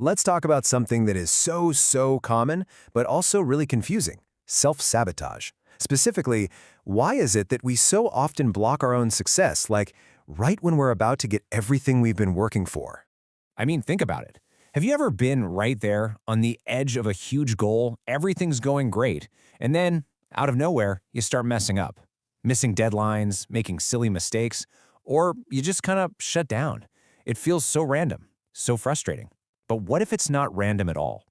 Let's talk about something that is so common, but also really confusing: self-sabotage. Specifically, why is it that we so often block our own success, like right when we're about to get everything we've been working for? I mean, think about it. Have you ever been right there on the edge of a huge goal, everything's going great, and then, out of nowhere, you start messing up, missing deadlines, making silly mistakes, or you just kind of shut down? It feels so random, so frustrating. But what if it's not random at all?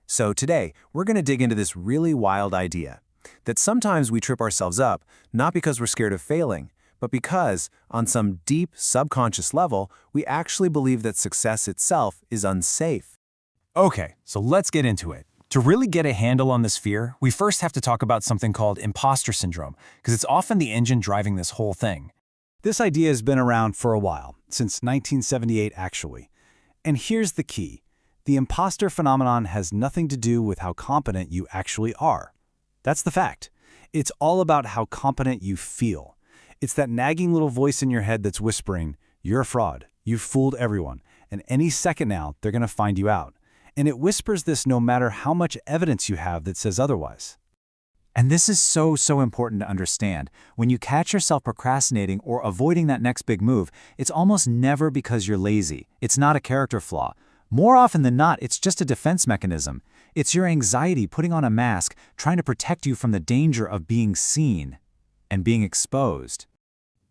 So today, we're going to dig into this really wild idea that sometimes we trip ourselves up, not because we're scared of failing, but because, on some deep subconscious level, we actually believe that success itself is unsafe. Okay, so let's get into it. To really get a handle on this fear, we first have to talk about something called impostor syndrome, because it's often the engine driving this whole thing. This idea has been around for a while, since 1978 actually. And here's the key. The imposter phenomenon has nothing to do with how competent you actually are. That's the fact. It's all about how competent you feel. It's that nagging little voice in your head that's whispering, "You're a fraud, you've fooled everyone, and any second now they're going to find you out." And it whispers this no matter how much evidence you have that says otherwise. And this is so important to understand. When you catch yourself procrastinating or avoiding that next big move, it's almost never because you're lazy. It's not a character flaw. More often than not, it's just a defense mechanism. It's your anxiety putting on a mask, trying to protect you from the danger of being seen and being exposed.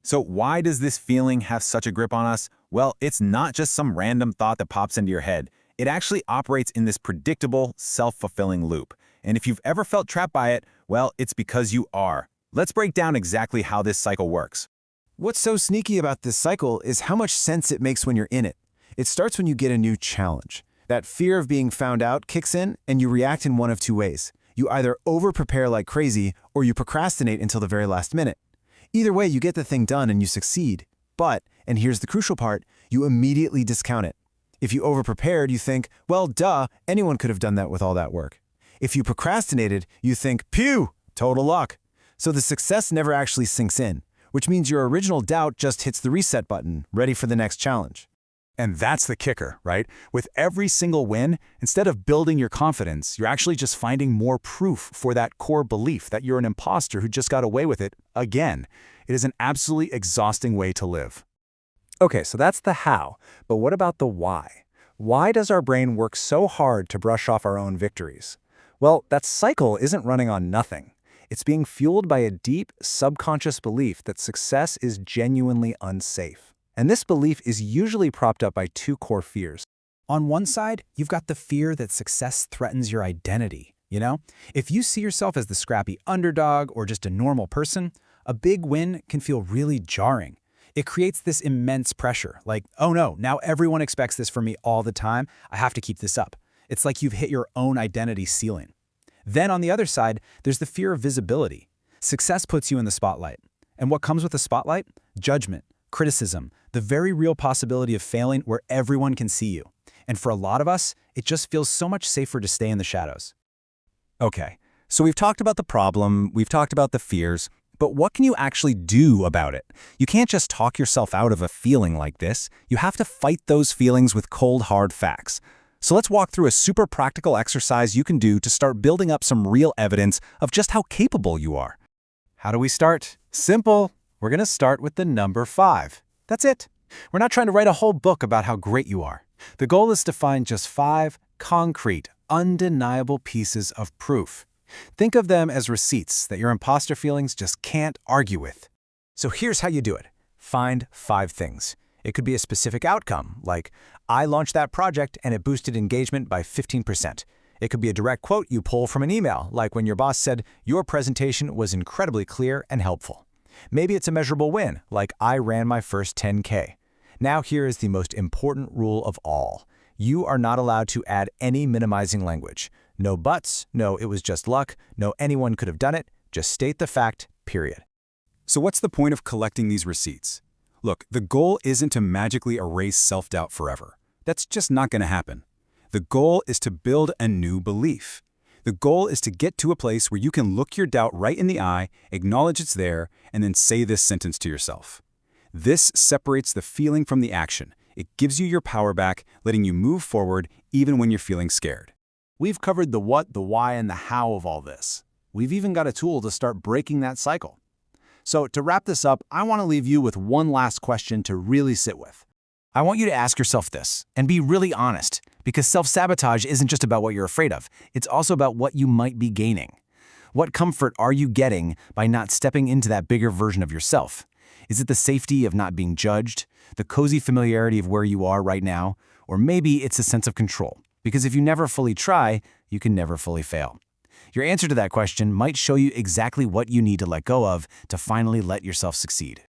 So why does this feeling have such a grip on us? Well, it's not just some random thought that pops into your head. It actually operates in this predictable, self-fulfilling loop. And if you've ever felt trapped by it, well, it's because you are. Let's break down exactly how this cycle works. What's so sneaky about this cycle is how much sense it makes when you're in it. It starts when you get a new challenge. That fear of being found out kicks in, and you react in one of two ways. You either over-prepare like crazy, or you procrastinate until the very last minute. Either way, you get the thing done and you succeed. But, and here's the crucial part, you immediately discount it. If you over-prepared, you think, well, duh, anyone could have done that with all that work. If you procrastinated, you think, pew, total luck. So the success never actually sinks in, which means your original doubt just hits the reset button, ready for the next challenge. And that's the kicker, right? With every single win, instead of building your confidence, you're actually just finding more proof for that core belief that you're an imposter who just got away with it again. It is an absolutely exhausting way to live. Okay, so that's the how, but what about the why? Why does our brain work so hard to brush off our own victories? Well, that cycle isn't running on nothing. It's being fueled by a deep, subconscious belief that success is genuinely unsafe. And this belief is usually propped up by two core fears. On one side, you've got the fear that success threatens your identity. If you see yourself as the scrappy underdog or just a normal person, a big win can feel really jarring. It creates this immense pressure, like, oh no, now everyone expects this from me all the time, I have to keep this up. It's like you've hit your own identity ceiling. Then on the other side, there's the fear of visibility. Success puts you in the spotlight. And what comes with the spotlight? Judgment, criticism, the very real possibility of failing where everyone can see you. And for a lot of us, it just feels so much safer to stay in the shadows. Okay, so we've talked about the problem, we've talked about the fears, but what can you actually do about it? You can't just talk yourself out of a feeling like this. You have to fight those feelings with cold, hard facts. So let's walk through a super practical exercise you can do to start building up some real evidence of just how capable you are. How do we start? Simple. We're going to start with the number 5. That's it. We're not trying to write a whole book about how great you are. The goal is to find just 5 concrete, undeniable pieces of proof. Think of them as receipts that your imposter feelings just can't argue with. So here's how you do it. Find 5 things. It could be a specific outcome, like, I launched that project and it boosted engagement by 15%. It could be a direct quote you pull from an email, like when your boss said, your presentation was incredibly clear and helpful. Maybe it's a measurable win, like I ran my first 10K. Now here is the most important rule of all. You are not allowed to add any minimizing language. No buts, no it was just luck, no anyone could have done it, just state the fact, period. So what's the point of collecting these receipts? Look, the goal isn't to magically erase self-doubt forever. That's just not going to happen. The goal is to build a new belief. The goal is to get to a place where you can look your doubt right in the eye, acknowledge it's there, and then say this sentence to yourself. This separates the feeling from the action. It gives you your power back, letting you move forward even when you're feeling scared. We've covered the what, the why, and the how of all this. We've even got a tool to start breaking that cycle. So to wrap this up, I want to leave you with one last question to really sit with. I want you to ask yourself this, and be really honest, because self-sabotage isn't just about what you're afraid of. It's also about what you might be gaining. What comfort are you getting by not stepping into that bigger version of yourself? Is it the safety of not being judged, the cozy familiarity of where you are right now, or maybe it's a sense of control? Because if you never fully try, you can never fully fail. Your answer to that question might show you exactly what you need to let go of to finally let yourself succeed.